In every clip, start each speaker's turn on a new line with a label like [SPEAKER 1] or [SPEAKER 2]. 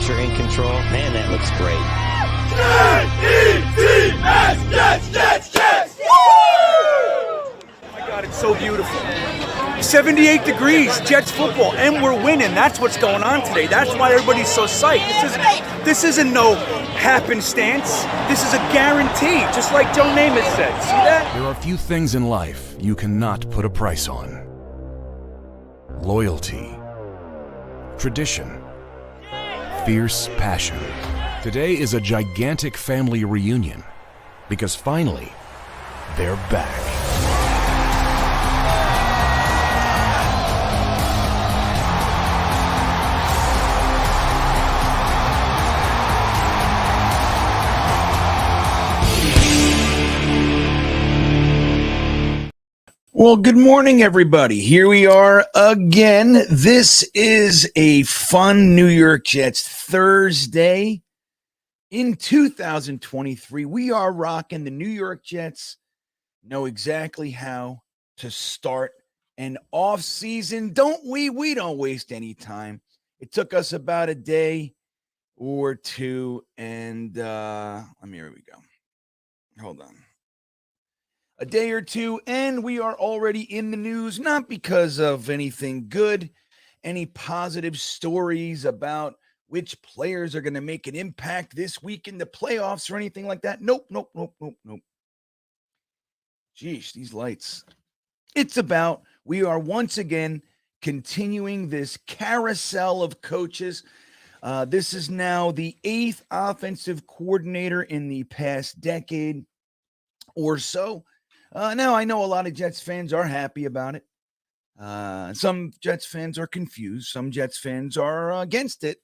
[SPEAKER 1] pressure in control. Man, that looks great.
[SPEAKER 2] Jets! Oh my God, it's so beautiful. 78 degrees, Jets football, and we're winning. That's what's going on today. That's why everybody's so psyched. This isn't no happenstance. This is a guarantee, just like Joe Namath said. See that?
[SPEAKER 3] There are few things in life you cannot put a price on. Loyalty, tradition, fierce passion. Today is a gigantic family reunion because finally, they're back.
[SPEAKER 4] Well, good morning, everybody. Here we are again. This is a fun New York Jets Thursday in 2023. We are rocking. The New York Jets know exactly how to start an off season, don't we? We don't waste any time. It took us about a day or two, and here we go. Hold on. A day or two, and we are already in the news, not because of anything good, any positive stories about which players are going to make an impact this week in the playoffs or anything like that. Nope. Geez, these lights. It's about, we are once again continuing this carousel of coaches. This is now the 8th offensive coordinator in the past decade or so. Now, I know a lot of Jets fans are happy about it. Some Jets fans are confused. Some Jets fans are against it.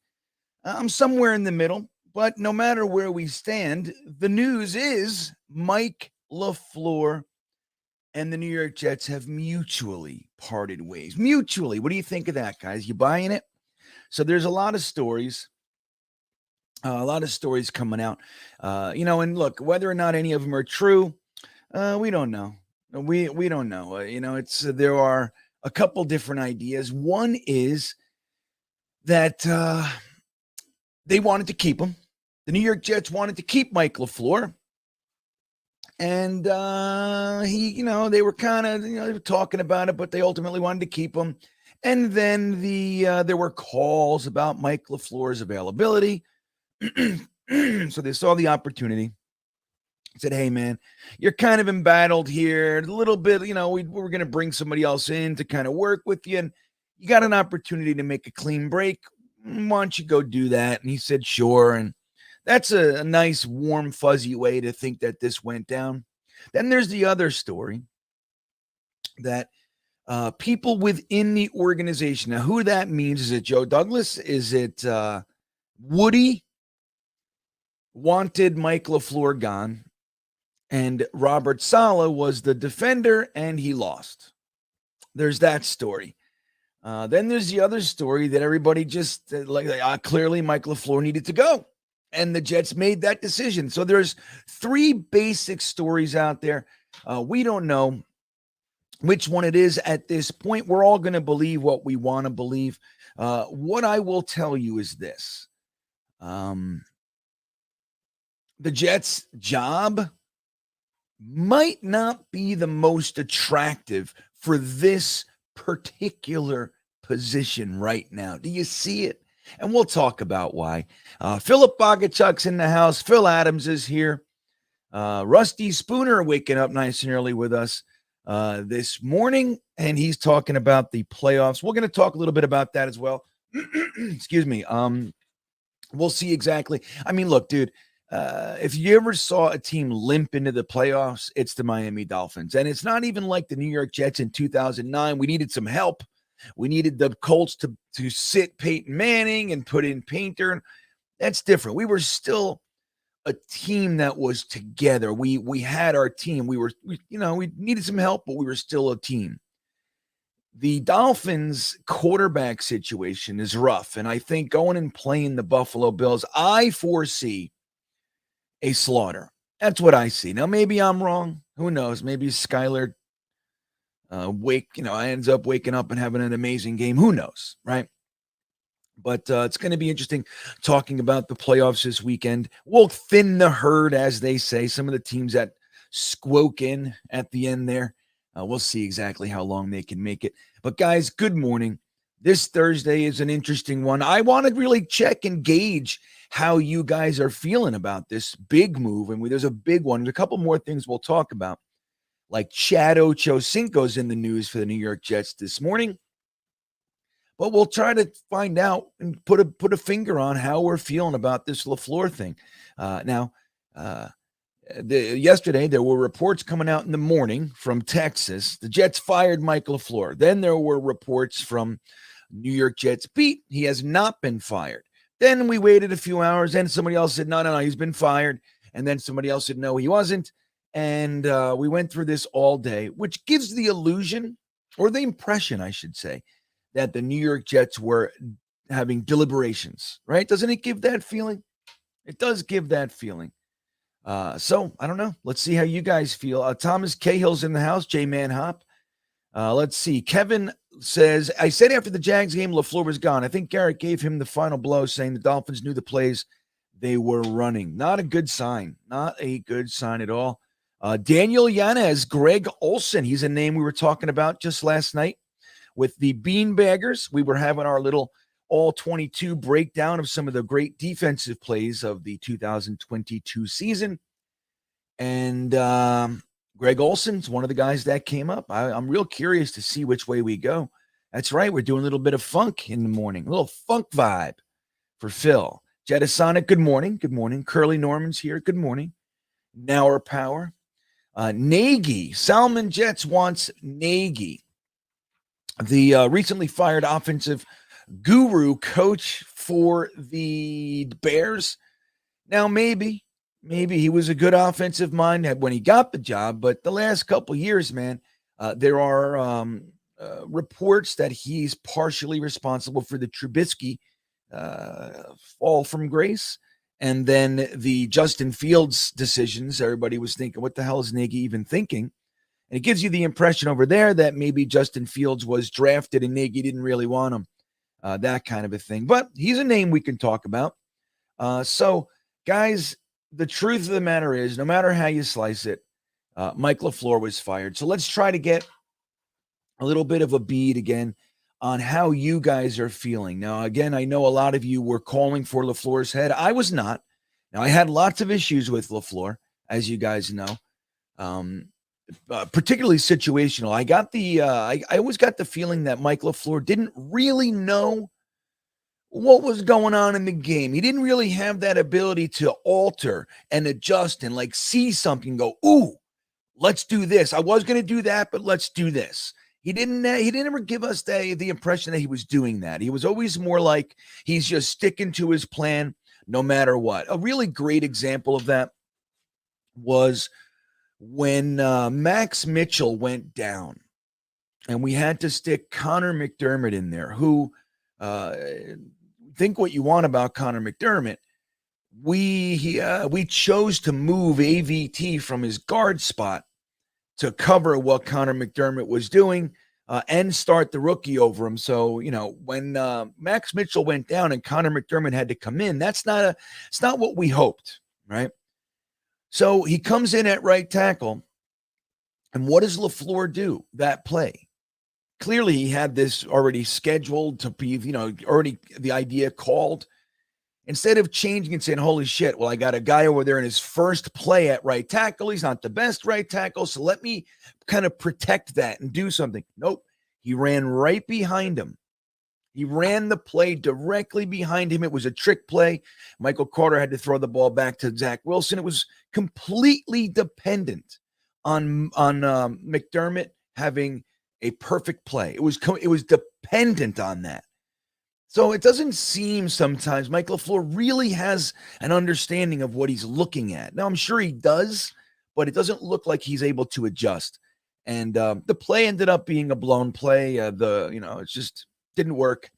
[SPEAKER 4] I'm somewhere in the middle. But no matter where we stand, the news is Mike Laflaeur and the New York Jets have mutually parted ways. Mutually. What do you think of that, guys? You buying it? So there's a lot of stories. A lot of stories coming out. And look, whether or not any of them are true, we don't know. We don't know. There are a couple different ideas. One is that they wanted to keep him. The New York Jets wanted to keep Mike Laflaeur. And they were kind of, they were talking about it, but they ultimately wanted to keep him. And then there were calls about Mike LaFleur's availability. So they saw the opportunity. Said, hey, man, you're kind of embattled here. A little bit, we're going to bring somebody else in to kind of work with you. And you got an opportunity to make a clean break. Why don't you go do that? And he said, sure. And that's a nice, warm, fuzzy way to think that this went down. Then there's the other story that people within the organization, now who that means, is it Joe Douglas? Is it Woody wanted Mike LaFleur gone? And Robert Saleh was the defender, and he lost. There's that story. Then there's the other story that everybody just clearly Mike LaFleur needed to go, and the Jets made that decision. So there's 3 basic stories out there. We don't know which one it is at this point. We're all going to believe what we want to believe. What I will tell you is this. The Jets' job might not be the most attractive for this particular position right now. Do you see it? And we'll talk about why. Philip Bogachuk's in the house. Phil Adams is here. Rusty Spooner waking up nice and early with us this morning, and he's talking about the playoffs. We're going to talk a little bit about that as well. Excuse me. We'll see exactly. I mean, look, dude, if you ever saw a team limp into the playoffs, it's the Miami Dolphins. And it's not even like the New York Jets in 2009. We needed some help. We needed the Colts to sit Peyton Manning and put in Painter. That's different. We were still a team that was together. We had our team. We needed some help, but we were still a team. The Dolphins quarterback situation is rough. And I think going and playing the Buffalo Bills, I foresee a slaughter. That's what I see. Now, maybe I'm wrong. Who knows? Maybe Skyler ends up waking up and having an amazing game. Who knows, right? But it's going to be interesting talking about the playoffs this weekend. We'll thin the herd, as they say. Some of the teams that squoke in at the end there, we'll see exactly how long they can make it. But guys, good morning. This Thursday is an interesting one. I want to really check and gauge how you guys are feeling about this big move. And there's a big one. There's a couple more things we'll talk about, like Chad Ochocinco's in the news for the New York Jets this morning. But we'll try to find out and put a finger on how we're feeling about this LaFleur thing. Yesterday, there were reports coming out in the morning from Texas. The Jets fired Mike Laflaeur. Then there were reports from New York Jets beat. He has not been fired. Then we waited a few hours, and somebody else said, no, he's been fired. And then somebody else said, no, he wasn't. And we went through this all day, which gives the illusion, or the impression, I should say, that the New York Jets were having deliberations, right? Doesn't it give that feeling? It does give that feeling. So I don't know. Let's see how you guys feel. Thomas Cahill's in the house. J-Man Hop. Let's see. Kevin says, I said after the Jags game, LaFleur was gone. I think Garrett gave him the final blow, saying the Dolphins knew the plays they were running. Not a good sign. Not a good sign at all. Daniel Yanez, Greg Olsen. He's a name we were talking about just last night. With the Beanbaggers, we were having our little all-22 breakdown of some of the great defensive plays of the 2022 season. And Greg Olson's one of the guys that came up. I'm real curious to see which way we go. That's right. We're doing a little bit of funk in the morning, a little funk vibe for Phil. Jetasonic, good morning. Good morning. Curly Norman's here. Good morning. Nauer Power. Nagy. Salmon Jets wants Nagy, the recently fired offensive guru coach for the Bears. Now, maybe he was a good offensive mind when he got the job, but the last couple of years, man, there are reports that he's partially responsible for the Trubisky fall from grace, and then the Justin Fields decisions. Everybody was thinking, what the hell is Nagy even thinking? And it gives you the impression over there that maybe Justin Fields was drafted and Nagy didn't really want him, that kind of a thing. But he's a name we can talk about. So, guys, the truth of the matter is, no matter how you slice it, Mike Lafleur was fired. So let's try to get a little bit of a bead again on how you guys are feeling. Now, again, I know a lot of you were calling for Lafleur's head. I was not. Now, I had lots of issues with Lafleur, as you guys know. Particularly situational. I got I always got the feeling that Mike Lafleur didn't really know what was going on in the game. He didn't really have that ability to alter and adjust and like see something and go, ooh, let's do this. I was going to do that, but let's do this. He didn't ever give us the impression that he was doing that. He was always more like he's just sticking to his plan no matter what. A really great example of that was when Max Mitchell went down and we had to stick Connor McDermott in there, who think what you want about Connor McDermott. We chose to move AVT from his guard spot to cover what Connor McDermott was doing and start the rookie over him. So, when Max Mitchell went down and Connor McDermott had to come in, it's not what we hoped, right? So he comes in at right tackle, and what does LaFleur do that play? Clearly, he had this already scheduled to be, already the idea called. Instead of changing and saying, holy shit, well, I got a guy over there in his first play at right tackle. He's not the best right tackle, so let me kind of protect that and do something. Nope. He ran right behind him. He ran the play directly behind him. It was a trick play. Michael Carter had to throw the ball back to Zach Wilson. It was completely dependent on McDermott having a perfect play. It was dependent on that. So it doesn't seem sometimes Mike LaFleur really has an understanding of what he's looking at. Now, I'm sure he does, but it doesn't look like he's able to adjust. And the play ended up being a blown play. It just didn't work,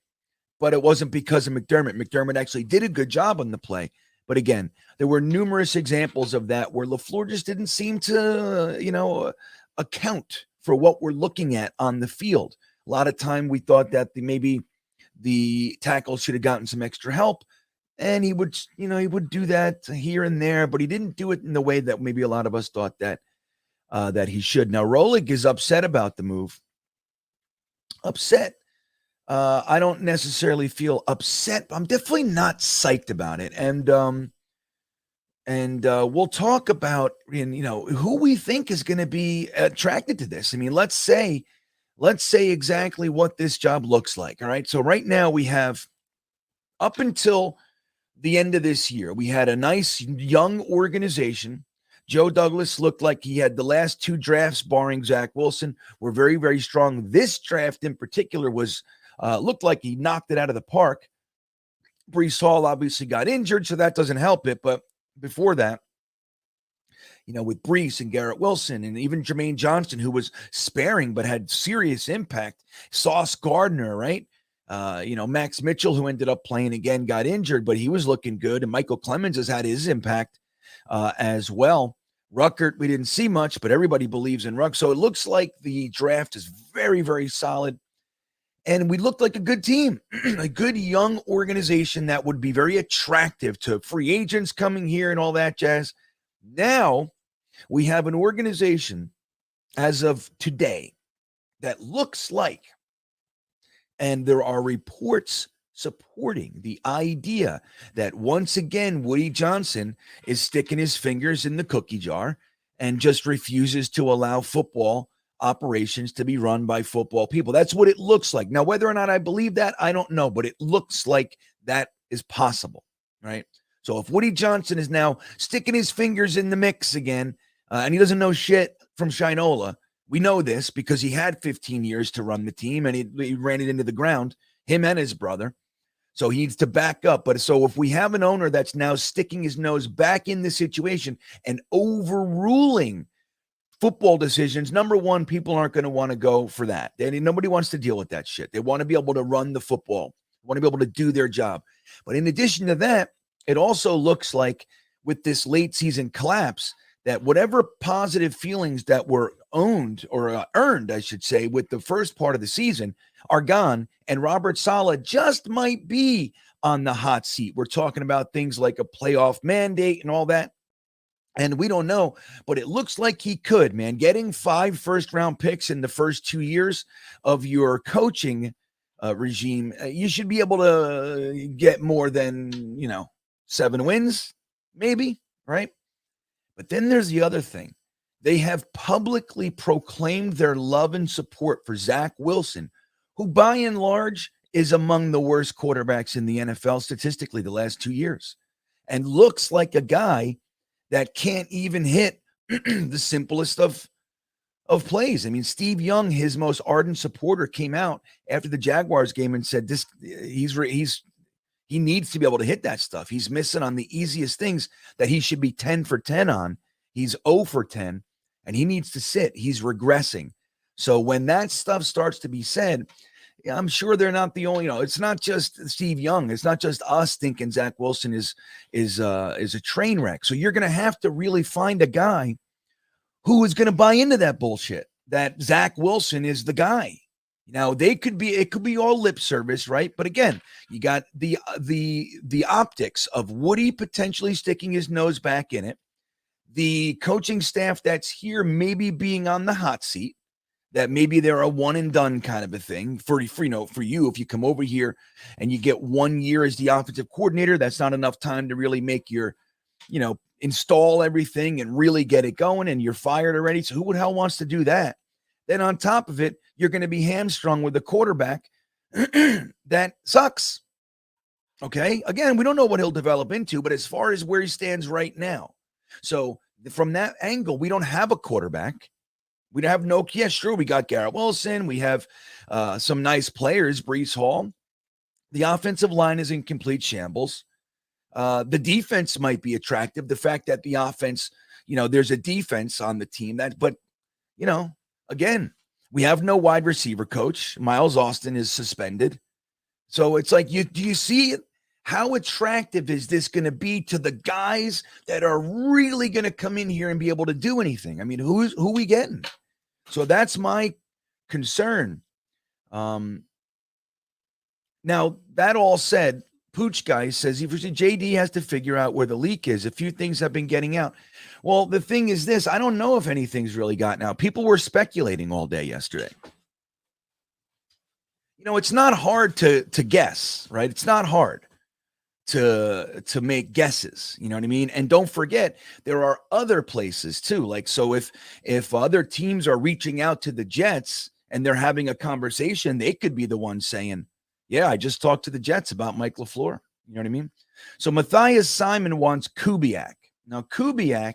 [SPEAKER 4] but it wasn't because of McDermott. McDermott actually did a good job on the play. But again, there were numerous examples of that where LaFleur just didn't seem to, account for what we're looking at on the field. A lot of time we thought that maybe the tackle should have gotten some extra help. And he would, he would do that here and there, but he didn't do it in the way that maybe a lot of us thought that he should. Now, Rolig is upset about the move. Upset. I don't necessarily feel upset, but I'm definitely not psyched about it. And we'll talk about, who we think is going to be attracted to this. I mean, let's say exactly what this job looks like. All right. So right now we have, up until the end of this year, we had a nice young organization. Joe Douglas looked like he had the last two drafts, barring Zach Wilson, were very, very strong. This draft in particular was looked like he knocked it out of the park. Breece Hall obviously got injured, so that doesn't help it. But before that, with Breece and Garrett Wilson and even Jermaine Johnson, who was sparing but had serious impact. Sauce Gardner, right? Max Mitchell, who ended up playing again, got injured, but he was looking good. And Michael Clemens has had his impact as well. Ruckert, we didn't see much, but everybody believes in Ruck. So it looks like the draft is very, very solid. And we looked like a good team, a good young organization that would be very attractive to free agents coming here and all that jazz. Now we have an organization as of today that looks like, and there are reports supporting the idea that once again, Woody Johnson is sticking his fingers in the cookie jar and just refuses to allow football operations to be run by football people. That's what it looks like. Now, whether or not I believe that, I don't know, but it looks like that is possible, right? So if Woody Johnson is now sticking his fingers in the mix again, and he doesn't know shit from Shinola, we know this because he had 15 years to run the team and he ran it into the ground, him and his brother. So he needs to back up. But so if we have an owner that's now sticking his nose back in the situation and overruling football decisions, number one, people aren't going to want to go for that. Nobody wants to deal with that shit. They want to be able to run the football, want to be able to do their job. But in addition to that, it also looks like with this late season collapse that whatever positive feelings that were owned or earned, I should say, with the first part of the season are gone. And Robert Saleh just might be on the hot seat. We're talking about things like a playoff mandate and all that. And we don't know, but it looks like he could, man. Getting 5 first-round picks in the first 2 years of your coaching regime, you should be able to get more than, 7 wins, maybe, right? But then there's the other thing. They have publicly proclaimed their love and support for Zach Wilson, who by and large is among the worst quarterbacks in the NFL statistically the last 2 years, and looks like a guy that can't even hit the simplest of plays. I mean, Steve Young, his most ardent supporter, came out after the Jaguars game and said he needs to be able to hit that stuff. He's missing on the easiest things that he should be 10 for 10 on. He's 0 for 10, and he needs to sit. He's regressing. So when that stuff starts to be said, I'm sure they're not the only, it's not just Steve Young. It's not just us thinking Zach Wilson is a train wreck. So you're going to have to really find a guy who is going to buy into that bullshit, that Zach Wilson is the guy. Now it could be all lip service, right? But again, you got the optics of Woody potentially sticking his nose back in it. The coaching staff that's here maybe being on the hot seat, that maybe they're a one and done kind of a thing for you. If you come over here and you get 1 year as the offensive coordinator, that's not enough time to really make your, install everything and really get it going, and you're fired already. So who the hell wants to do that? Then on top of it, you're going to be hamstrung with a quarterback that sucks. Okay. Again, we don't know what he'll develop into, but as far as where he stands right now. So from that angle, we don't have a quarterback. We have sure, we got Garrett Wilson. We have some nice players, Breece Hall. The offensive line is in complete shambles. The defense might be attractive. The fact that the offense, there's a defense on the team again, we have no wide receiver coach. Miles Austin is suspended. So it's like, do you see it? How attractive is this going to be to the guys that are really going to come in here and be able to do anything? I mean, who we getting? So that's my concern. Now, that all said, Pooch Guy says JD has to figure out where the leak is. A few things have been getting out. Well, the thing is this, I don't know if anything's really gotten out. People were speculating all day yesterday. It's not hard to guess, right? It's not hard to make guesses, you know what I mean? And don't forget, there are other places too. Like, so if other teams are reaching out to the Jets and they're having a conversation, they could be the ones saying, yeah, I just talked to the Jets about Mike LaFleur. You know what I mean? So Matthias Simon wants Kubiak. Now, Kubiak,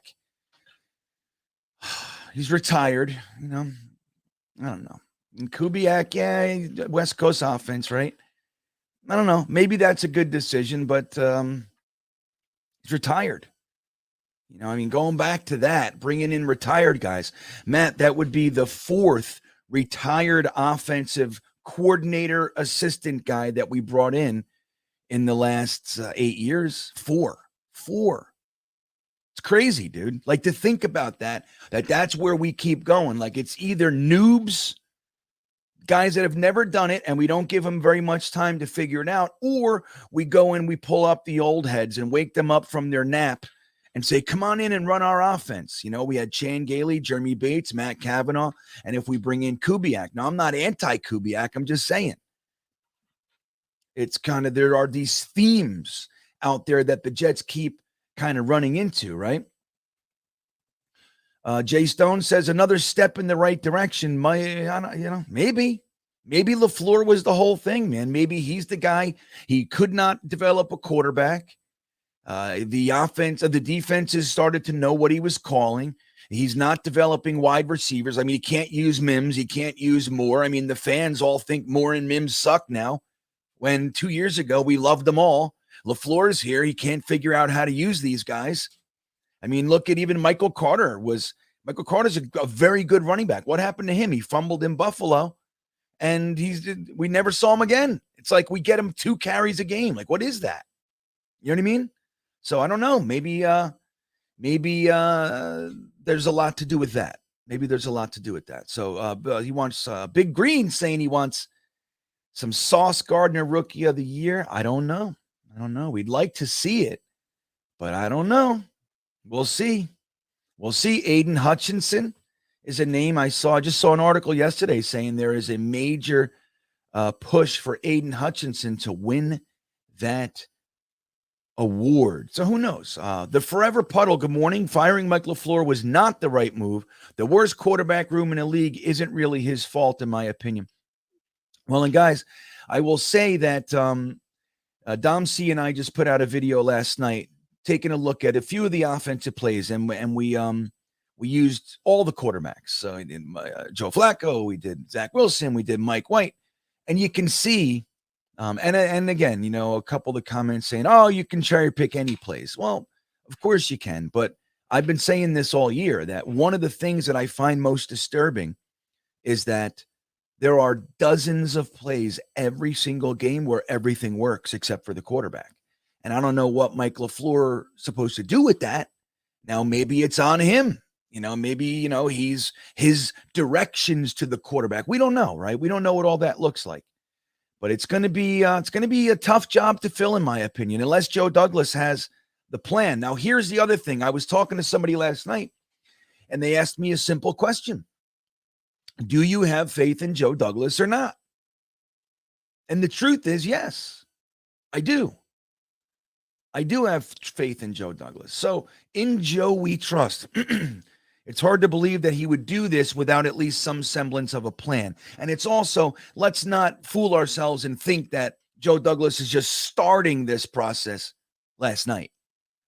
[SPEAKER 4] he's retired, I don't know. And Kubiak, yeah, West Coast offense, right? I don't know. Maybe that's a good decision, but he's retired. Going back to that, bringing in retired guys. Matt, that would be the fourth retired offensive coordinator assistant guy that we brought in the last 8 years. Four. It's crazy, dude. Like, to think about that's where we keep going. Like, it's either noobs, guys that have never done it, and we don't give them very much time to figure it out, or we go and we pull up the old heads and wake them up from their nap and say, come on in and run our offense. We had Chan Gailey, Jeremy Bates, Matt Cavanaugh, and if we bring in Kubiak. Now, I'm not anti-Kubiak. I'm just saying. It's kind of, there are these themes out there that the Jets keep kind of running into, right? Jay Stone says another step in the right direction. Maybe LaFleur was the whole thing, man. Maybe he's the guy. He could not develop a quarterback. The defenses started to know what he was calling. He's not developing wide receivers. He can't use Mims. He can't use Moore. The fans all think Moore and Mims suck now, when 2 years ago we loved them all. LaFleur's here. He can't figure out how to use these guys. Look at even Michael Carter. Michael Carter's a very good running back. What happened to him? He fumbled in Buffalo, and we never saw him again. It's like we get him 2 carries a game. Like, what is that? You know what I mean? So I don't know. Maybe there's a lot to do with that. So he wants Big Green saying he wants some Sauce Gardner Rookie of the Year. I don't know. We'd like to see it, but I don't know. We'll see. Aiden Hutchinson is a name I saw. I just saw an article yesterday saying there is a major push for Aiden Hutchinson to win that award. So who knows? The Forever Puddle, good morning. Firing Mike LaFleur was not the right move. The worst quarterback room in the league isn't really his fault, in my opinion. Well, and guys, I will say that Dom C and I just put out a video last night taking a look at a few of the offensive plays, and we used all the quarterbacks. So we did Joe Flacco, we did Zach Wilson, we did Mike White, and you can see, and again, a couple of the comments saying, "Oh, you can cherry pick any plays." Well, of course you can, but I've been saying this all year that one of the things that I find most disturbing is that there are dozens of plays every single game where everything works except for the quarterback. And I don't know what Mike LaFleur is supposed to do with that. Now, maybe it's on him. Maybe, he's his directions to the quarterback. We don't know, right? We don't know what all that looks like. But it's going to be a tough job to fill, in my opinion, unless Joe Douglas has the plan. Now, here's the other thing. I was talking to somebody last night, and they asked me a simple question. Do you have faith in Joe Douglas or not? And the truth is, yes, I do. I do have faith in Joe Douglas. So in Joe we trust. It's hard to believe that he would do this without at least some semblance of a plan. And it's also, let's not fool ourselves and think that Joe Douglas is just starting this process last night.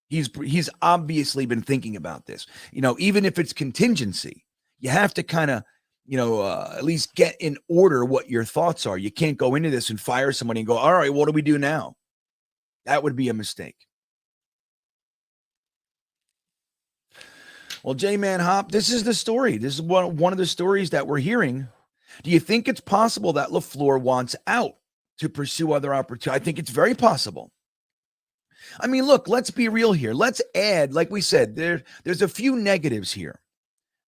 [SPEAKER 4] He's obviously been thinking about this. Even if it's contingency, you have to kind of, at least get in order what your thoughts are. You can't go into this and fire somebody and go, all right, what do we do now? That would be a mistake. Well, J-Man Hop, this is the story. This is one of the stories that we're hearing. Do you think it's possible that LaFleur wants out to pursue other opportunities? I think it's very possible. Look, let's be real here. Let's add, like we said, there's a few negatives here.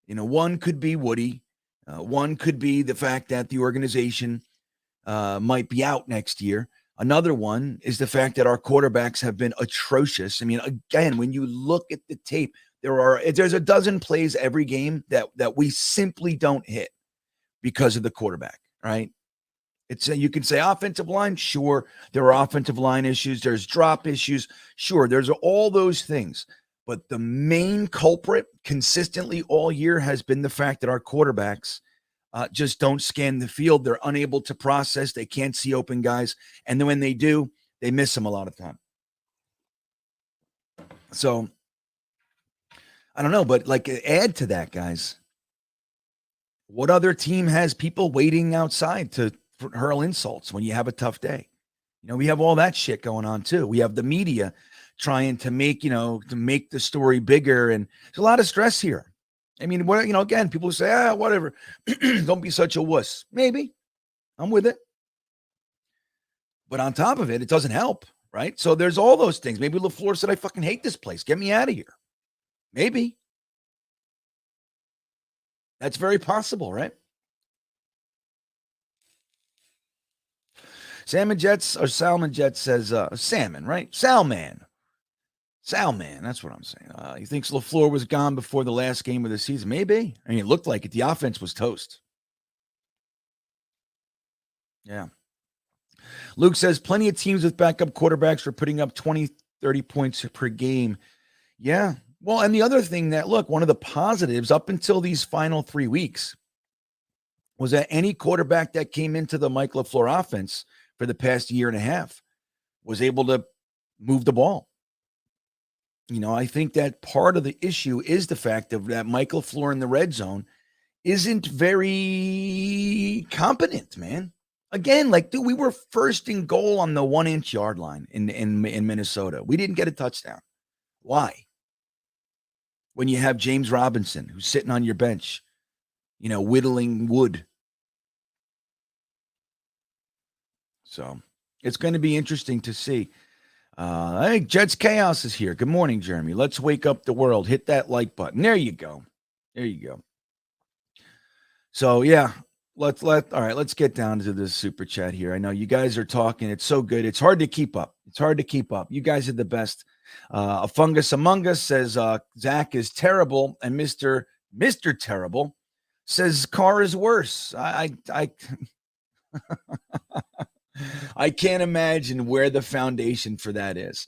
[SPEAKER 4] One could be Woody. One could be the fact that the organization might be out next year. Another one is the fact that our quarterbacks have been atrocious. I mean, again, when you look at the tape, there's a dozen plays every game that we simply don't hit because of the quarterback, right? You can say offensive line, sure. There are offensive line issues. There's drop issues, sure. There's all those things. But the main culprit consistently all year has been the fact that our quarterbacks just don't scan the field. They're unable to process. They can't see open guys. And then when they do, they miss them a lot of time. So I don't know, but like add to that, guys. What other team has people waiting outside to hurl insults when you have a tough day? You know, we have all that shit going on too. We have the media trying to make the story bigger. And there's a lot of stress here. I mean, again, people say, whatever. Don't be such a wuss. Maybe. I'm with it. But on top of it, it doesn't help, right? So there's all those things. Maybe LaFleur said, I fucking hate this place. Get me out of here. Maybe. That's very possible, right? Salmon Jets says, Salmon, right? Salman, that's what I'm saying. He thinks LaFleur was gone before the last game of the season. Maybe. I mean, it looked like it. The offense was toast. Yeah. Luke says, plenty of teams with backup quarterbacks were putting up 20, 30 points per game. Yeah. Well, and the other thing that, look, one of the positives up until these final 3 weeks was that any quarterback that came into the Mike Laflaeur offense for the past year and a half was able to move the ball. You know, I think that part of the issue is the fact that Mike Laflaeur in the red zone isn't very competent, man. Again, dude, we were first in goal on the 1-inch yard line in Minnesota. We didn't get a touchdown. Why? When you have James Robinson, who's sitting on your bench, whittling wood. So it's going to be interesting to see. I think Jets Chaos is here. Good morning, Jeremy. Let's wake up the world. Hit that like button. There you go. So yeah, let's get down to this super chat here. I know you guys are talking. It's so good. It's hard to keep up. You guys are the best. A fungus among us says Zach is terrible, and Mr. Terrible says Carr is worse. I I can't imagine where the foundation for that is.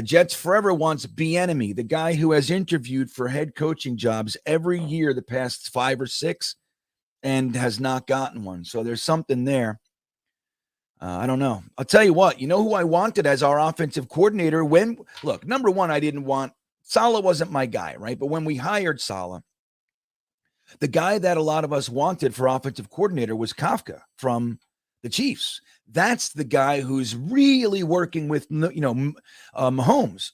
[SPEAKER 4] Jets Forever wants Bieniemy, the guy who has interviewed for head coaching jobs every year the past 5 or 6 and has not gotten one. So there's something there. I don't know. I'll tell you what, who I wanted as our offensive coordinator number one, I didn't want, Saleh wasn't my guy, right? But when we hired Saleh, the guy that a lot of us wanted for offensive coordinator was Kafka from the Chiefs. That's the guy who's really working with, Mahomes.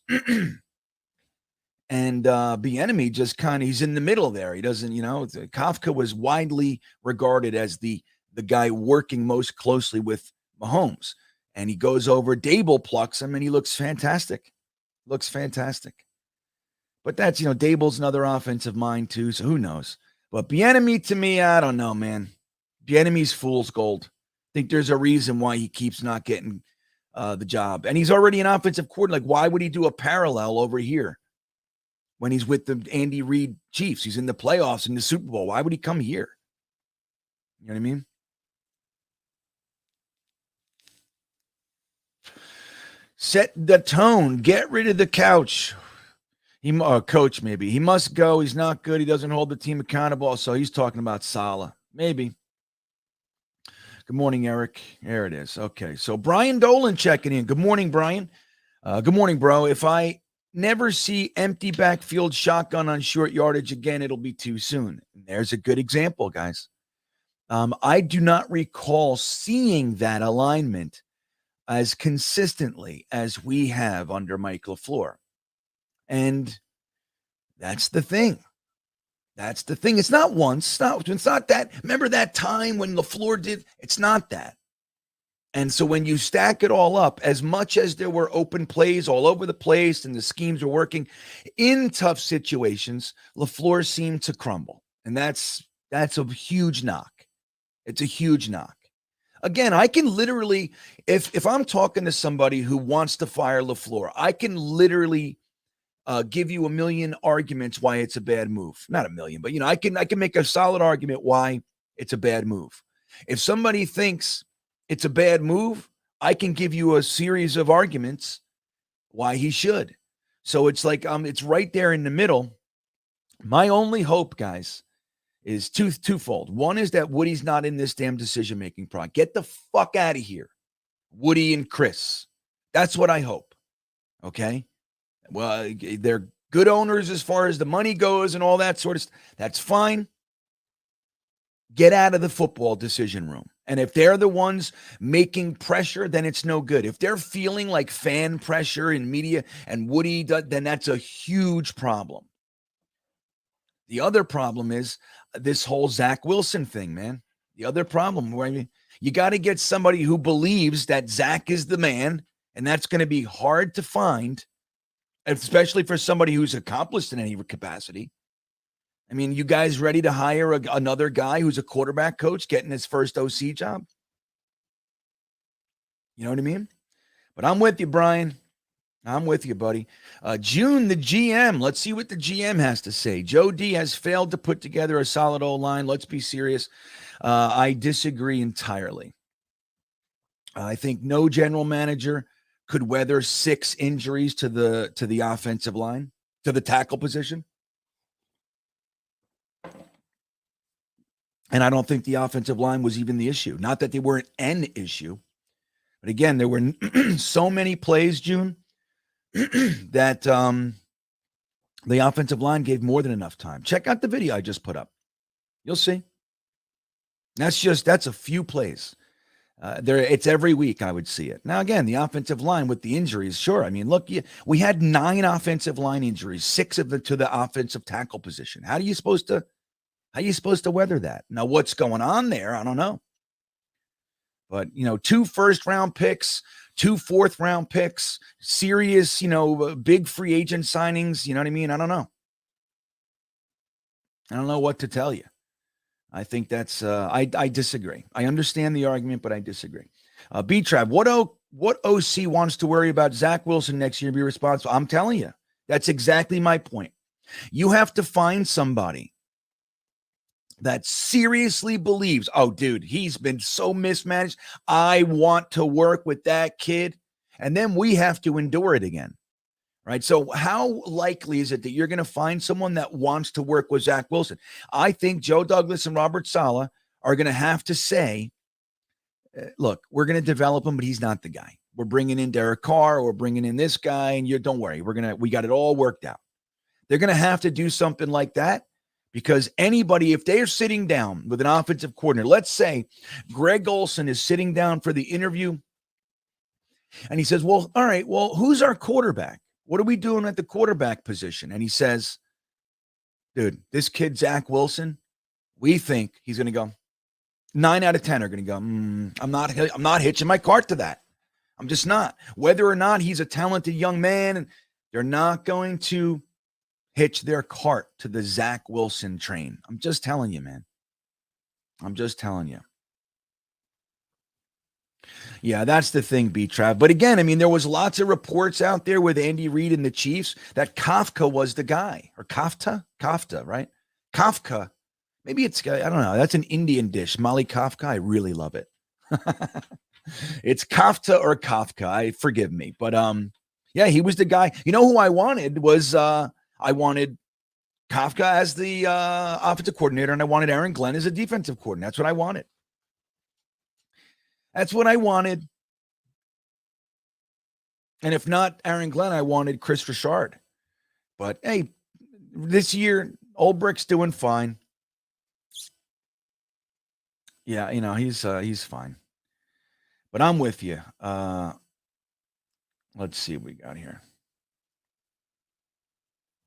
[SPEAKER 4] And Bieniemy just he's in the middle there. He doesn't, Kafka was widely regarded as the guy working most closely with Mahomes. And he goes over, Dable plucks him, and he looks fantastic. But that's, Dable's another offensive mind too, so who knows? But Bieniemy, to me, I don't know, man. Bieniemy's fool's gold. I think there's a reason why he keeps not getting the job. And he's already an offensive coordinator. Why would he do a parallel over here when he's with the Andy Reid Chiefs? He's in the playoffs in the Super Bowl. Why would he come here? You know what I mean? Set the tone. Get rid of the couch. Coach, maybe. He must go. He's not good. He doesn't hold the team accountable. So he's talking about Saleh. Maybe. Good morning, Eric. There it is. Okay. So Brian Dolan checking in. Good morning, Brian. Good morning, bro. If I never see empty backfield shotgun on short yardage again, it'll be too soon. And there's a good example, guys. I do not recall seeing that alignment as consistently as we have under Mike Laflaeur. And that's the thing. It's not once. It's not that. Remember that time when LaFleur did? It's not that. And so when you stack it all up, as much as there were open plays all over the place and the schemes were working, in tough situations, LaFleur seemed to crumble. And that's a huge knock. It's a huge knock. Again, I can literally, if I'm talking to somebody who wants to fire LaFleur, I can literally give you a million arguments why it's a bad move. Not a million, but I can make a solid argument why it's a bad move. If somebody thinks it's a bad move, I can give you a series of arguments why he should. So it's like it's right there in the middle. My only hope, guys, is twofold. One is that Woody's not in this damn decision-making process. Get the fuck out of here, Woody and Chris. That's what I hope. Okay? Well, they're good owners as far as the money goes and all that sort of stuff. That's fine. Get out of the football decision room. And if they're the ones making pressure, then it's no good. If they're feeling like fan pressure in media and Woody does, then that's a huge problem. The other problem is this whole Zach Wilson thing, man. The other problem where you got to get somebody who believes that Zach is the man, and that's going to be hard to find, especially for somebody who's accomplished in any capacity. I mean, you guys ready to hire another guy who's a quarterback coach getting his first OC job? You know what I mean? But I'm with you, Brian. I'm with you, buddy. June, the GM. Let's see what the GM has to say. Joe D has failed to put together a solid O-line. Let's be serious. I disagree entirely. I think no general manager could weather 6 injuries to the offensive line, to the tackle position. And I don't think the offensive line was even the issue. Not that they weren't an issue. But again, there were so many plays, June, that the offensive line gave more than enough time. Check out the video I just put up. You'll see. That's a few plays. It's every week I would see it. Now, again, the offensive line with the injuries, sure. I mean, look, we had 9 offensive line injuries, 6 of them to the offensive tackle position. How are you supposed to weather that? Now, what's going on there? I don't know. But, 2 first-round picks, 2 fourth-round picks, serious, big free agent signings. You know what I mean? I don't know. I don't know what to tell you. I think that's, I disagree. I understand the argument, but I disagree. B-Trav, what OC wants to worry about Zach Wilson next year and be responsible? I'm telling you, that's exactly my point. You have to find somebody that seriously believes, oh, dude, he's been so mismanaged. I want to work with that kid. And then we have to endure it again. Right. So how likely is it that you're going to find someone that wants to work with Zach Wilson? I think Joe Douglas and Robert Saleh are going to have to say, look, we're going to develop him, but he's not the guy. We're bringing in Derek Carr, or we're bringing in this guy, and don't worry, we got it all worked out. They're going to have to do something like that, because anybody, if they're sitting down with an offensive coordinator, let's say Greg Olsen is sitting down for the interview and he says, well, all right, well, who's our quarterback? What are we doing at the quarterback position? And he says, dude, this kid, Zach Wilson, we think he's going to go. 9 out of 10 are going to go, I'm not hitching my cart to that. I'm just not. Whether or not he's a talented young man, they're not going to hitch their cart to the Zach Wilson train. I'm just telling you, man. I'm just telling you. Yeah, that's the thing, B-Trav. But again, I mean, there was lots of reports out there with Andy Reid and the Chiefs that Kafka was the guy. Or Kafka, right? Kafka. Maybe it's, I don't know. That's an Indian dish. Mali Kafka. I really love it. It's Kafka or Kafka. Forgive me. But yeah, he was the guy. You know who I wanted was I wanted Kafka as the offensive coordinator, and I wanted Aaron Glenn as a defensive coordinator. That's what I wanted. That's what I wanted. And if not Aaron Glenn, I wanted Chris Richard. But hey, this year, Ulbricht's doing fine. Yeah, he's fine. But I'm with you. Let's see what we got here.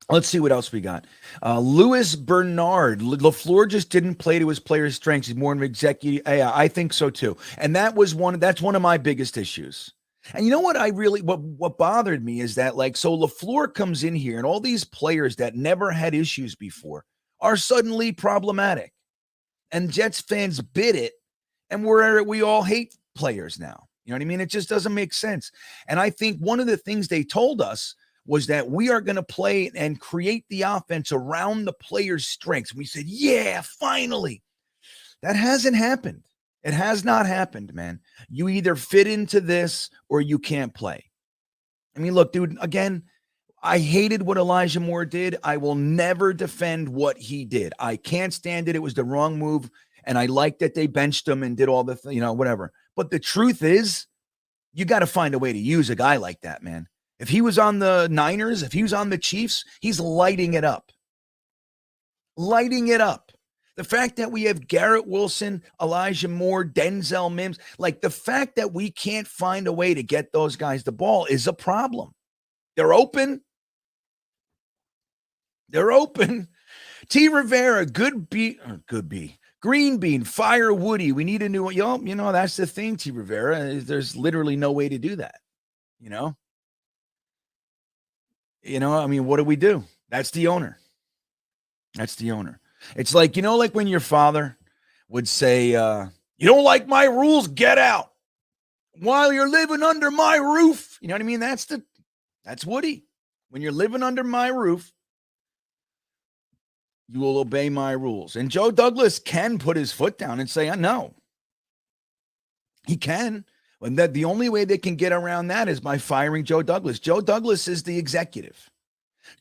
[SPEAKER 4] Let's see what else we got. Louis Bernard. LaFleur just didn't play to his players' strengths. He's more of an executive. Yeah, I think so too. And that's one of my biggest issues. And you know what what bothered me is that, so LaFleur comes in here and all these players that never had issues before are suddenly problematic. And Jets fans bid it and we all hate players now. You know what I mean? It just doesn't make sense. And I think one of the things they told us was that we are going to play and create the offense around the players' strengths. We said, yeah, finally. That hasn't happened. It has not happened, man. You either fit into this or you can't play. I mean, look, dude, again, I hated what Elijah Moore did. I will never defend what he did. I can't stand it. It was the wrong move. And I like that they benched him and did all the, whatever. But the truth is, you got to find a way to use a guy like that, man. If he was on the Niners, if he was on the Chiefs, he's lighting it up. Lighting it up. The fact that we have Garrett Wilson, Elijah Moore, Denzel Mims, like the fact that we can't find a way to get those guys the ball is a problem. They're open. They're open. T. Rivera, good B. GreenBean, fire Woody. We need a new one. That's the thing, T. Rivera. There's literally no way to do that. I mean, what do we do? That's the owner. That's the owner. It's like, like when your father would say, you don't like my rules, get out. While you're living under my roof. You know what I mean? That's Woody. When you're living under my roof, you will obey my rules. And Joe Douglas can put his foot down and say, no. He can. And that the only way they can get around that is by firing Joe Douglas. Joe Douglas is the executive.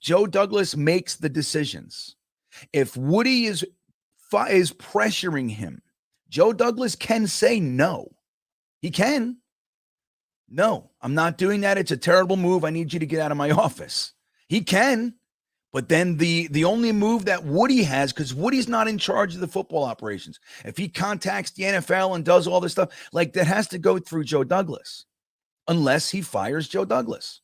[SPEAKER 4] Joe Douglas makes the decisions. If Woody is pressuring him, Joe Douglas can say no. He can. No, I'm not doing that. It's a terrible move. I need you to get out of my office. He can. But then the only move that Woody has, because Woody's not in charge of the football operations. If he contacts the NFL and does all this stuff, like that has to go through Joe Douglas, unless he fires Joe Douglas.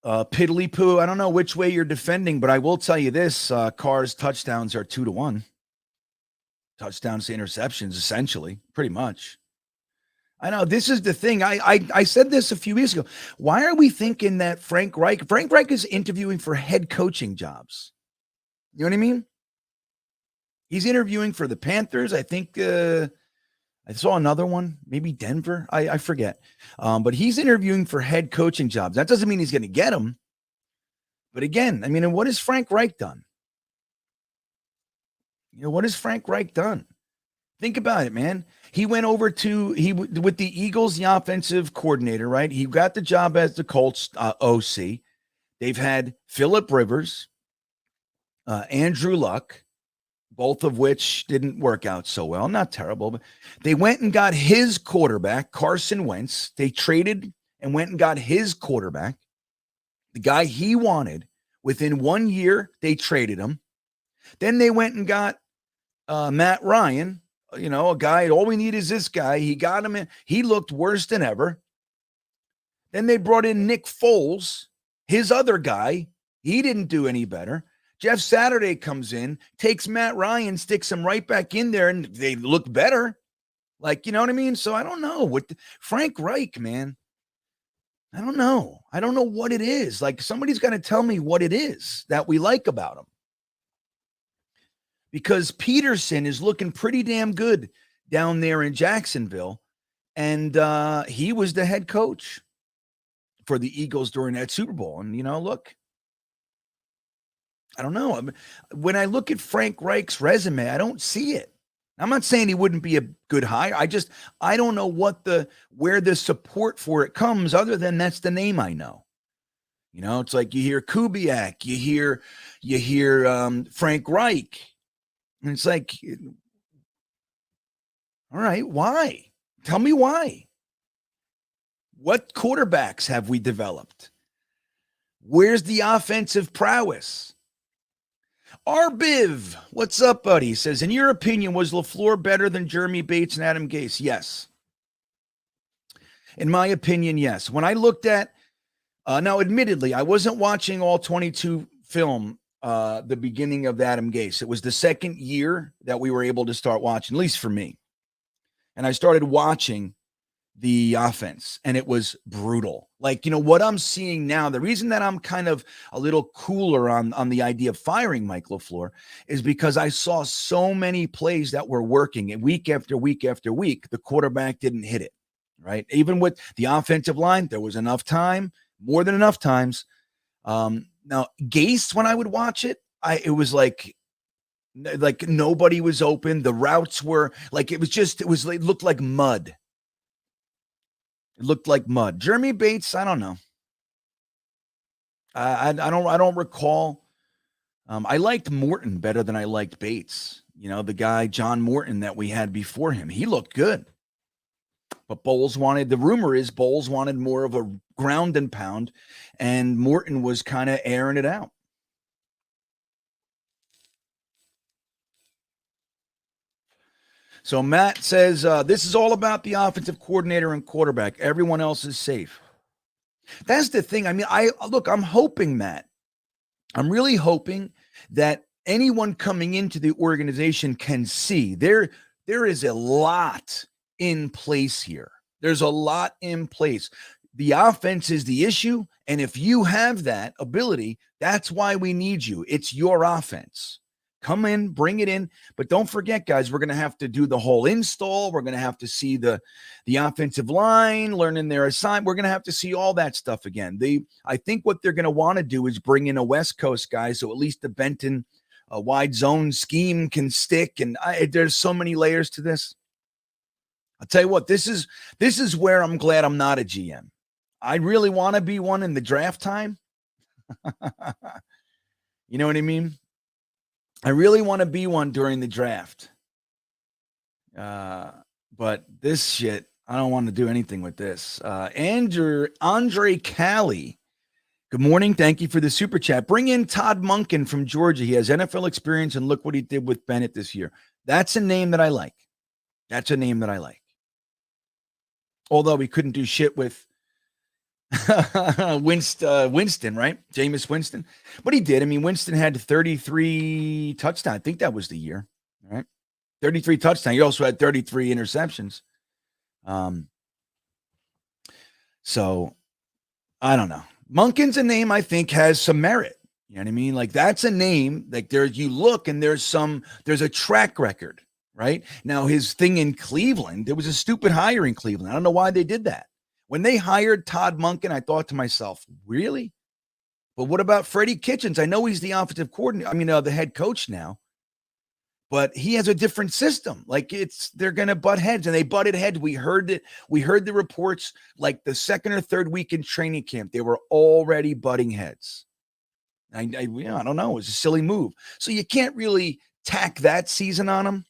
[SPEAKER 4] Piddly poo. I don't know which way you're defending, but I will tell you this: Carr's touchdowns are 2-1. Touchdowns to interceptions, essentially, pretty much. I know this is the thing. I said this a few weeks ago. Why are we thinking that Frank Reich is interviewing for head coaching jobs? You know what I mean? He's interviewing for the Panthers. I think I saw another one, maybe Denver. I forget. But he's interviewing for head coaching jobs. That doesn't mean he's going to get them. But again, I mean, what has Frank Reich done? What has Frank Reich done? Think about it, man. He went over with the Eagles, the offensive coordinator, right? He got the job as the Colts OC. They've had Phillip Rivers, Andrew Luck, both of which didn't work out so well. Not terrible, but they went and got his quarterback, Carson Wentz. They traded and went and got his quarterback, the guy he wanted. Within 1 year, they traded him. Then they went and got Matt Ryan, a guy, all we need is this guy. He got him in. He looked worse than ever. Then they brought in Nick Foles, his other guy. He didn't do any better. Jeff Saturday comes in, takes Matt Ryan, sticks him right back in there, and they look better. Like, you know what I mean? So I don't know Frank Reich, man. I don't know. I don't know what it is. Like, somebody's got to tell me what it is that we like about him. Because Peterson is looking pretty damn good down there in Jacksonville. And he was the head coach for the Eagles during that Super Bowl. And, look, I don't know. When I look at Frank Reich's resume, I don't see it. I'm not saying he wouldn't be a good hire. I don't know where the support for it comes, other than that's the name I know. It's like you hear Kubiak, you hear Frank Reich. And it's like, all right, why? Tell me why. What quarterbacks have we developed? Where's the offensive prowess? Arbiv, what's up, buddy? Says, in your opinion, was LaFleur better than Jeremy Bates and Adam Gase? Yes. In my opinion, yes. When I looked at, now admittedly, I wasn't watching all 22 film the beginning of Adam Gase. It was the second year that we were able to start watching, at least for me. And I started watching the offense, and it was brutal. Like, what I'm seeing now, the reason that I'm kind of a little cooler on the idea of firing Mike LaFleur is because I saw so many plays that were working, and week after week after week, the quarterback didn't hit it, right? Even with the offensive line, there was enough time, more than enough times. Now, Gase, when I would watch it, it was like nobody was open. The routes were like, it looked like mud. It looked like mud. Jeremy Bates, I don't know. I don't recall. I liked Morton better than I liked Bates. The guy John Morton that we had before him. He looked good. But the rumor is Bowles wanted more of a ground and pound, and Morton was kind of airing it out. So Matt says, this is all about the offensive coordinator and quarterback. Everyone else is safe. That's the thing. I mean, I'm hoping, Matt. I'm really hoping that anyone coming into the organization can see there is a lot in place here. There's a lot in place. The offense is the issue. And if you have that ability, that's why we need you. It's your offense. Come in, bring it in. But don't forget, guys, we're going to have to do the whole install. We're going to have to see the offensive line, learning their assignment. We're going to have to see all that stuff again. I think what they're going to want to do is bring in a West Coast guy, so at least the Benton wide zone scheme can stick. And there's so many layers to this. I'll tell you what, this is where I'm glad I'm not a GM. I really want to be one in the draft time. You know what I mean? I really want to be one during the draft. But this shit, I don't want to do anything with this. Andre Cali. Good morning. Thank you for the super chat. Bring in Todd Monken from Georgia. He has NFL experience, and look what he did with Bennett this year. That's a name that I like. Although we couldn't do shit with Winston, right? Jameis Winston. But he did. I mean, Winston had 33 touchdowns. I think that was the year, right? 33 touchdowns. He also had 33 interceptions. So I don't know. Monken's a name I think has some merit. You know what I mean? Like, that's a name, like, you look and there's a track record, right? Now, his thing in Cleveland, there was a stupid hire in Cleveland. I don't know why they did that. When they hired Todd Monken, I thought to myself, really? But what about Freddie Kitchens? I know he's the offensive coordinator. The head coach now, but he has a different system. Like, they're going to butt heads, and they butted heads. We heard the reports like the second or third week in training camp. They were already butting heads. I don't know. It was a silly move. So you can't really tack that season on them.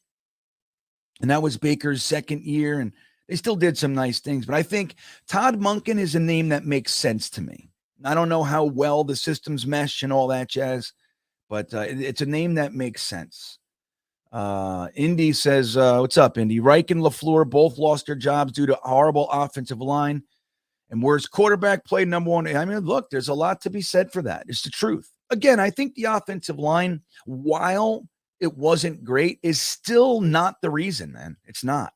[SPEAKER 4] And that was Baker's second year, and they still did some nice things. But I think Todd Monken is a name that makes sense to me. I don't know how well the systems mesh and all that jazz, but it's a name that makes sense. Indy says, what's up, Indy? Reich and LaFleur both lost their jobs due to horrible offensive line. And where's quarterback play number one? I mean, look, there's a lot to be said for that. It's the truth. Again, I think the offensive line, while it wasn't great, is still not the reason, man. It's not.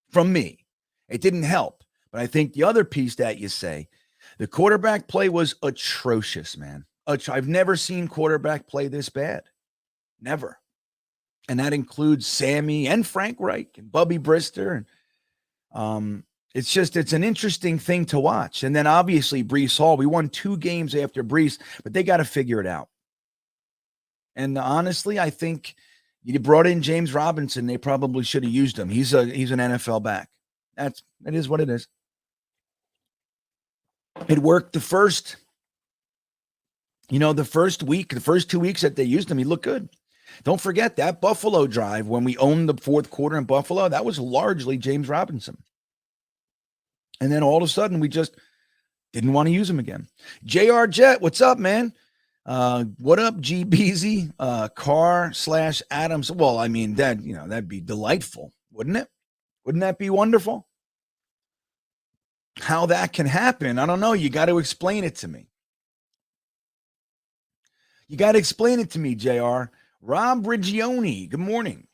[SPEAKER 4] From me, it didn't help. But I think the other piece that you say, the quarterback play was atrocious, man. I've never seen quarterback play this bad. Never. And that includes Sammy and Frank Reich and Bubby Brister. And it's an interesting thing to watch. And then obviously Breece Hall, we won 2 games after Breece, but they got to figure it out. And honestly, I think you brought in James Robinson. They probably should have used him. He's an NFL back. It is what it is. It worked the first week, the first 2 weeks that they used him, he looked good. Don't forget that Buffalo drive when we owned the fourth quarter in Buffalo, that was largely James Robinson. And then all of a sudden we just didn't want to use him again. JR Jet, what's up, man? What up, G Beezy? Carr/Adams. Well, I mean, that'd be delightful, wouldn't it? Wouldn't that be wonderful? How that can happen, I don't know. You got to explain it to me. JR. Rob Rigioni, good morning.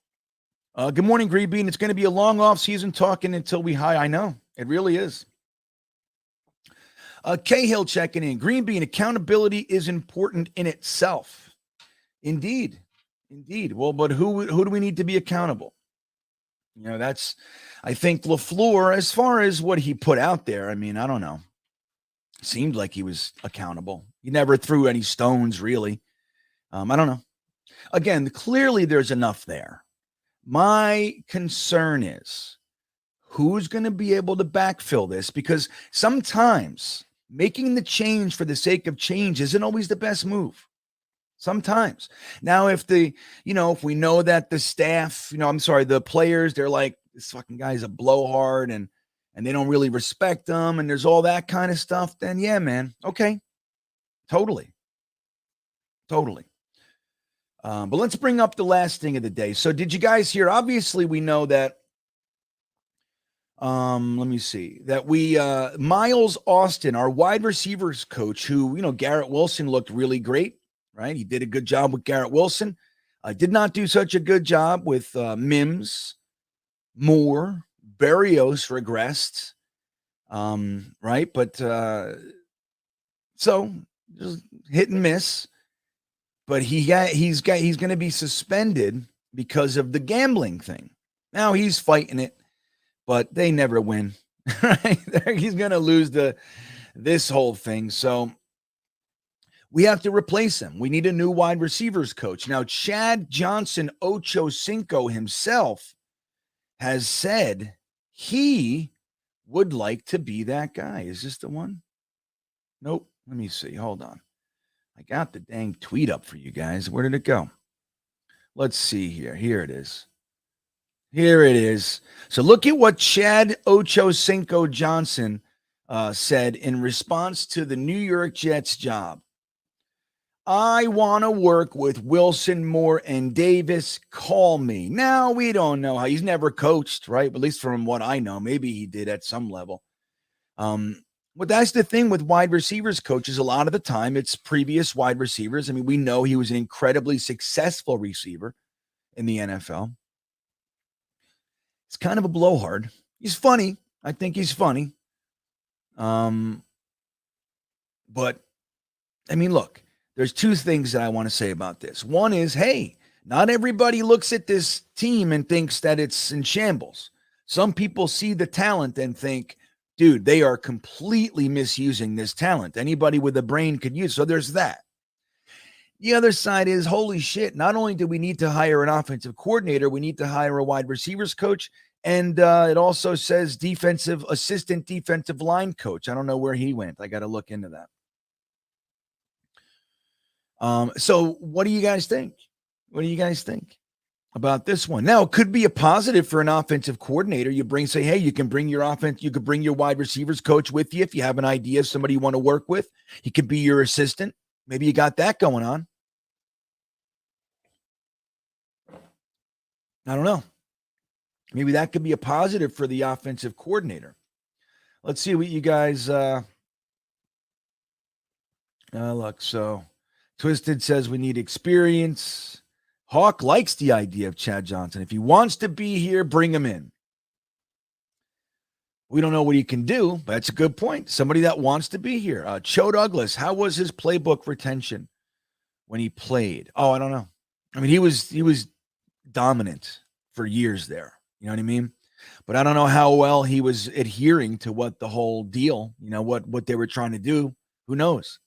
[SPEAKER 4] Good morning, GreenBean. It's going to be a long off season talking until we high. I know. It really is. Cahill checking in. GreenBean, accountability is important in itself. Indeed. Well, but who do we need to be accountable? That's, I think, LaFleur, as far as what he put out there, I mean, I don't know. Seemed like he was accountable. He never threw any stones, really. I don't know. Again, clearly there's enough there. My concern is who's going to be able to backfill this, because sometimes making the change for the sake of change isn't always the best move. Sometimes. Now, if we know that the staff, the players, they're like, this fucking guy's a blowhard and they don't really respect them and there's all that kind of stuff, then yeah, man. Okay. Totally. But let's bring up the last thing of the day. So did you guys hear? Obviously, we know that, let me see, that Miles Austin, our wide receivers coach, who, Garrett Wilson looked really great, right? He did a good job with Garrett Wilson. Did not do such a good job with Mims, Moore, Berrios regressed, right? But so just hit and miss. But he's going to be suspended because of the gambling thing. Now he's fighting it, but they never win. Right? He's going to lose this whole thing. So we have to replace him. We need a new wide receivers coach. Now, Chad Johnson Ochocinco himself has said he would like to be that guy. Is this the one? Nope. Let me see. Hold on. I got the dang tweet up for you guys. Where did it go? Let's see here. Here it is. So look at what Chad Ochocinco Johnson said in response to the New York Jets job. I want to work with Wilson, Moore, and Davis. Call me. Now, we don't know how. He's never coached, right? At least from what I know. Maybe he did at some level. But that's the thing with wide receivers coaches. A lot of the time, it's previous wide receivers. I mean, we know he was an incredibly successful receiver in the NFL. It's kind of a blowhard. He's funny. I think he's funny. But, I mean, look, there's two things that I want to say about this. One is, hey, not everybody looks at this team and thinks that it's in shambles. Some people see the talent and think, dude, they are completely misusing this talent. Anybody with a brain could use. So there's that. The other side is, holy shit, not only do we need to hire an offensive coordinator, we need to hire a wide receivers coach. And it also says assistant defensive line coach. I don't know where he went. I got to look into that. So what do you guys think? What do you guys think about this one? Now, it could be a positive for an offensive coordinator. Say, hey, you can bring your wide receivers coach with you if you have an idea of somebody you want to work with. He could be your assistant. Maybe you got that going on. I don't know. Maybe that could be a positive for the offensive coordinator. Let's see what you guys look. So Twisted says we need experience. Hawk likes the idea of Chad Johnson. If he wants to be here, bring him in. We don't know what he can do, but that's a good point. Somebody that wants to be here. Cho Douglas, how was his playbook retention when he played? Oh, I don't know. I mean, he was dominant for years there. You know what I mean? But I don't know how well he was adhering to what the whole deal, what they were trying to do. Who knows?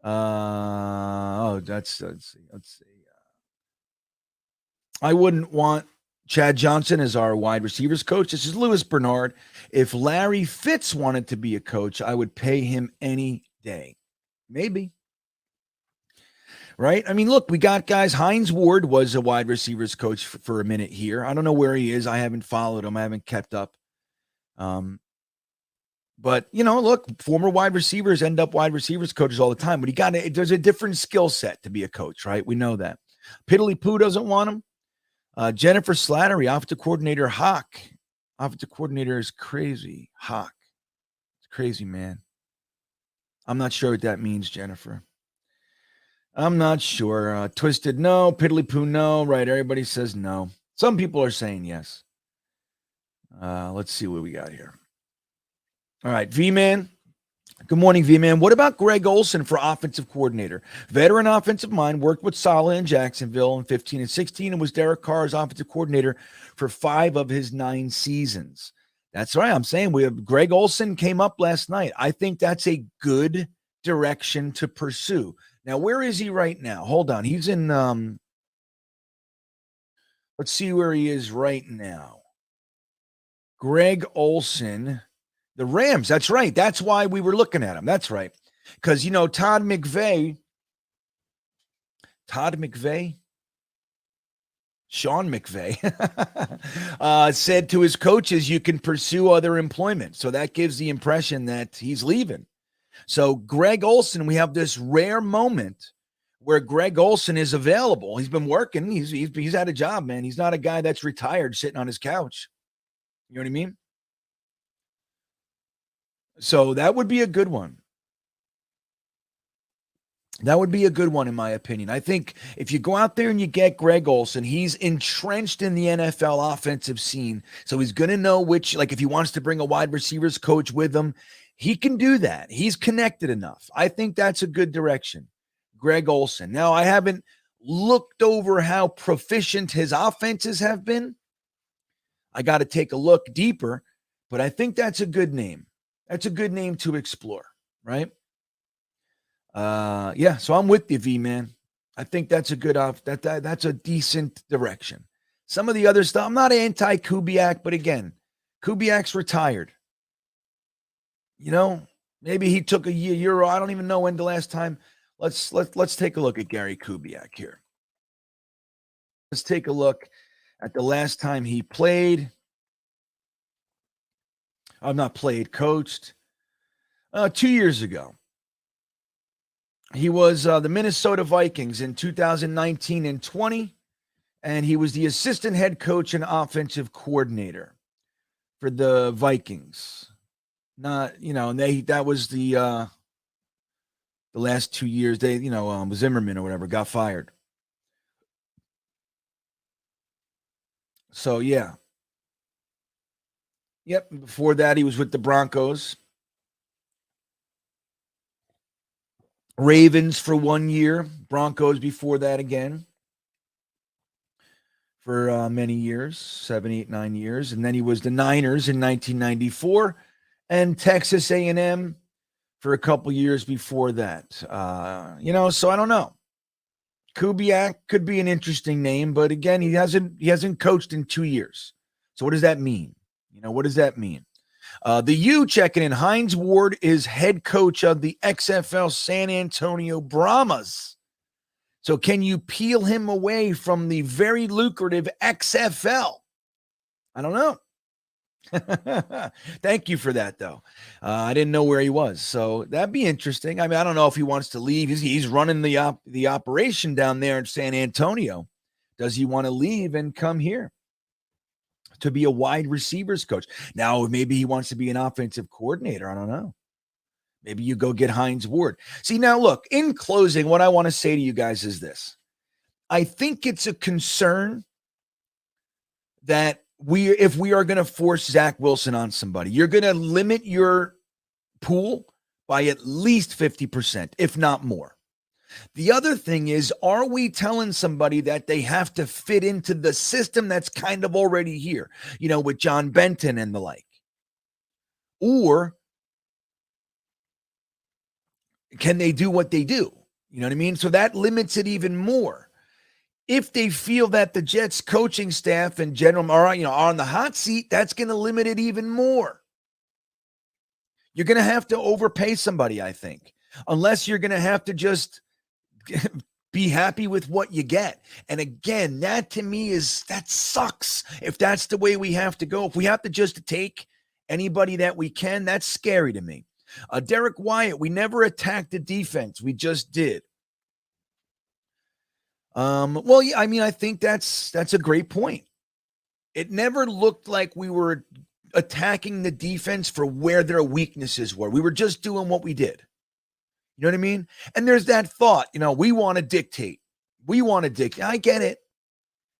[SPEAKER 4] Let's see. I wouldn't want Chad Johnson as our wide receivers coach. This is Louis Bernard. If Larry Fitz wanted to be a coach, I would pay him any day. Maybe. Right? I mean, look, we got guys. Hines Ward was a wide receivers coach for a minute here. I don't know where he is. I haven't followed him. I haven't kept up. But, look, former wide receivers end up wide receivers coaches all the time. But there's a different skill set to be a coach, right? We know that. Piddly Poo doesn't want him. Jennifer Slattery, offensive coordinator, Hawk. Offensive coordinator is crazy. Hawk. It's crazy, man. I'm not sure what that means, Jennifer. I'm not sure. Twisted, no. Piddly Poo, no. Right, everybody says no. Some people are saying yes. Let's see what we got here. All right, V-Man. Good morning, V-Man. What about Greg Olsen for offensive coordinator? Veteran offensive mind, worked with Saleh in Jacksonville in 15 and 16, and was Derek Carr's offensive coordinator for 5 of his 9 seasons. That's right. I'm saying Greg Olsen came up last night. I think that's a good direction to pursue. Now, where is he right now? Hold on. He's in, let's see where he is right now. Greg Olsen. The Rams, that's right. That's why we were looking at him. That's right. Because, Todd McVay, Sean McVay, said to his coaches, you can pursue other employment. So that gives the impression that he's leaving. So Greg Olsen, we have this rare moment where Greg Olsen is available. He's been working. He's had a job, man. He's not a guy that's retired sitting on his couch. You know what I mean? So that would be a good one. That would be a good one, in my opinion. I think if you go out there and you get Greg Olsen, he's entrenched in the NFL offensive scene. So he's going to know which, like if he wants to bring a wide receivers coach with him, he can do that. He's connected enough. I think that's a good direction. Greg Olsen. Now, I haven't looked over how proficient his offenses have been. I got to take a look deeper, but I think that's a good name. That's a good name to explore, right? Yeah, so I'm with you, V-Man. I think that's a good that's a decent direction. Some of the other stuff, I'm not anti-Kubiak, but again, Kubiak's retired. Maybe he took a year. I don't even know when the last time. Let's take a look at Gary Kubiak here. Let's take a look at the last time he played. Coached 2 years ago. He was the Minnesota Vikings in 2019 and 20, and he was the assistant head coach and offensive coordinator for the Vikings. That was the last 2 years. Zimmerman or whatever got fired. So yeah. Yep. Before that, he was with the Broncos. Ravens for 1 year. Broncos before that again. For many years, 7, 8, 9 years. And then he was the Niners in 1994 and Texas A&M for a couple years before that. So I don't know. Kubiak could be an interesting name, but again, he hasn't coached in 2 years. So what does that mean? What does that mean? The U checking in. Hines Ward is head coach of the XFL San Antonio Brahmas. So can you peel him away from the very lucrative XFL? I don't know. Thank you for that, though. I didn't know where he was. So that'd be interesting. I mean, I don't know if he wants to leave. He's running the operation down there in San Antonio. Does he want to leave and come here to be a wide receivers coach? Now, maybe he wants to be an offensive coordinator. I don't know. Maybe you go get Hines Ward. See, now look, in closing, what I want to say to you guys is this. I think it's a concern that if we are going to force Zach Wilson on somebody, you're going to limit your pool by at least 50%, if not more. The other thing is, are we telling somebody that they have to fit into the system that's kind of already here, with John Benton and the like? Or can they do what they do? You know what I mean? So that limits it even more. If they feel that the Jets coaching staff and general are on the hot seat, that's going to limit it even more. You're going to have to overpay somebody, I think, unless you're going to have to just be happy with what you get. And again, that to me that sucks. If that's the way we have to go, if we have to just take anybody that we can, that's scary to me. Derek Wyatt, we never attacked the defense. We just did. Well, yeah, I mean, I think that's a great point. It never looked like we were attacking the defense for where their weaknesses were. We were just doing what we did. You know what I mean? And there's that thought, we want to dictate. I get it.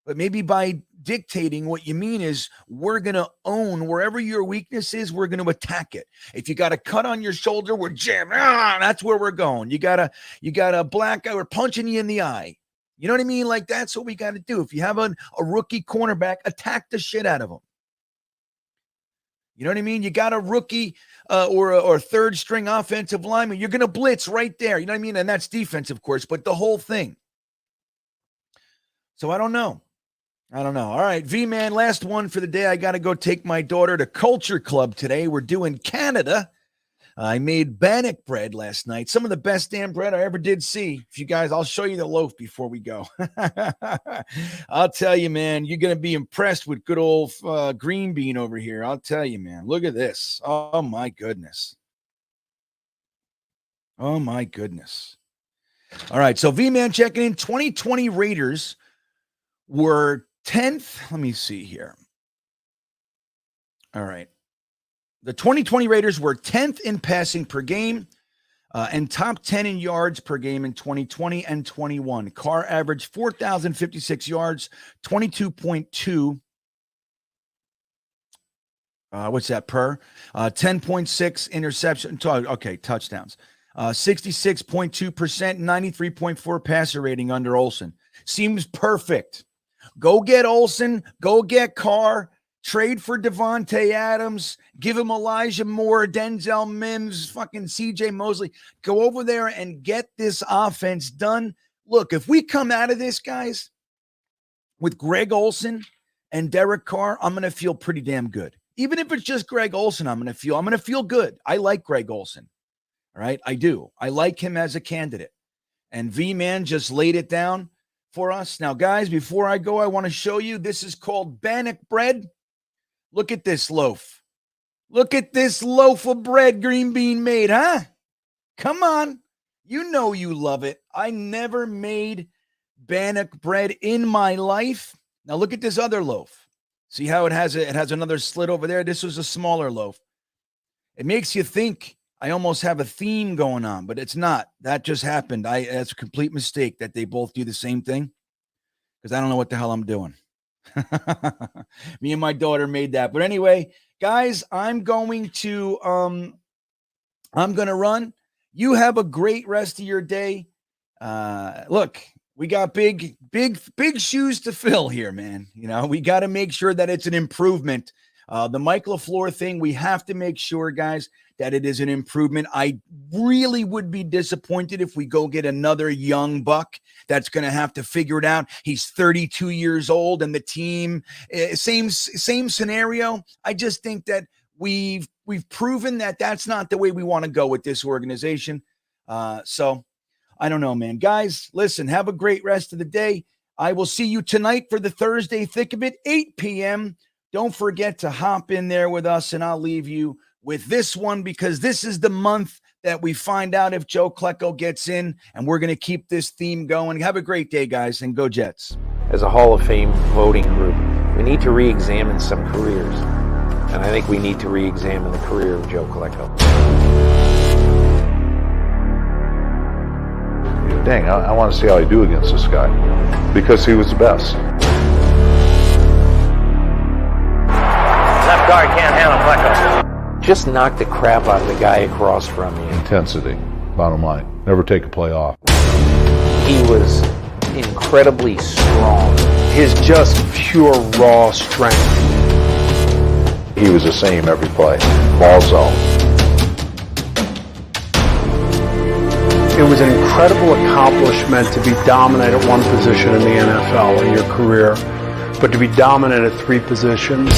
[SPEAKER 4] But maybe by dictating, what you mean is we're going to own wherever your weakness is, we're going to attack it. If you got a cut on your shoulder, we're jamming. That's where we're going. You got a black eye, we're punching you in the eye. You know what I mean? Like, that's what we got to do. If you have a rookie cornerback, attack the shit out of him. You know what I mean? You got a rookie or third string offensive lineman, you're going to blitz right there. You know what I mean? And that's defense, of course, but the whole thing. So I don't know. All right, V-Man, last one for the day. I got to go take my daughter to Culture Club today. We're doing Canada. I made Bannock bread last night. Some of the best damn bread I ever did see. If you guys, I'll show you the loaf before we go. I'll tell you, man, you're going to be impressed with good old GreenBean over here. I'll tell you, man. Look at this. Oh, my goodness. All right, so V-Man checking in. 2020 Raiders were 10th. Let me see here. All right. The 2020 Raiders were 10th in passing per game and top 10 in yards per game in 2020 and 21. Carr averaged 4,056 yards, 22.2. What's that per? 10.6 interception. Okay, touchdowns. 66.2%, 93.4 passer rating under Olsen. Seems perfect. Go get Olsen. Go get Carr. Trade for Devontae Adams, give him Elijah Moore, Denzel Mims, fucking CJ Mosley. Go over there and get this offense done. Look, if we come out of this, guys, with Greg Olsen and Derek Carr, I'm going to feel pretty damn good. Even if it's just Greg Olsen, I'm going to feel good. I like Greg Olsen. All right, I do. I like him as a candidate. And V-Man just laid it down for us. Now, guys, before I go, I want to show you, this is called Bannock bread. Look at this loaf. Look at this loaf of bread GreenBean made, huh? Come on. You know you love it. I never made Bannock bread in my life. Now look at this other loaf. See how it has another slit over there? This was a smaller loaf. It makes you think I almost have a theme going on, but it's not. That just happened. That's a complete mistake that they both do the same thing because I don't know what the hell I'm doing. Me and my daughter made that. But anyway, guys, I'm going to run. You have a great rest of your day. Look, we got big shoes to fill here, man. You know, we got to make sure that it's an improvement. The Mike Laflaeur thing, we have to make sure, guys, that it is an improvement. I really would be disappointed if we go get another young buck that's going to have to figure it out. He's 32 years old and the team, same scenario. I just think that we've proven that that's not the way we want to go with this organization. So I don't know, man. Guys, listen, have a great rest of the day. I will see you tonight for the Thursday Thick of It, 8 p.m. Don't forget to hop in there with us, and I'll leave you with this one because this is the month that we find out if Joe Klecko gets in, and we're going to keep this theme going. Have a great day, guys, and go Jets.
[SPEAKER 5] As a Hall of Fame voting group, we need to re-examine some careers, and I think we need to re-examine the career of Joe Klecko.
[SPEAKER 6] Dang, I want to see how I do against this guy because he was the best.
[SPEAKER 5] Left guard can't handle Klecko. Just knock the crap out of the guy across from you.
[SPEAKER 6] Intensity, bottom line. Never take a play off.
[SPEAKER 5] He was incredibly strong.
[SPEAKER 7] His just pure raw strength.
[SPEAKER 6] He was the same every play. Ball zone.
[SPEAKER 7] It was an incredible accomplishment to be dominant at one position in the NFL in your career, but to be dominant at three positions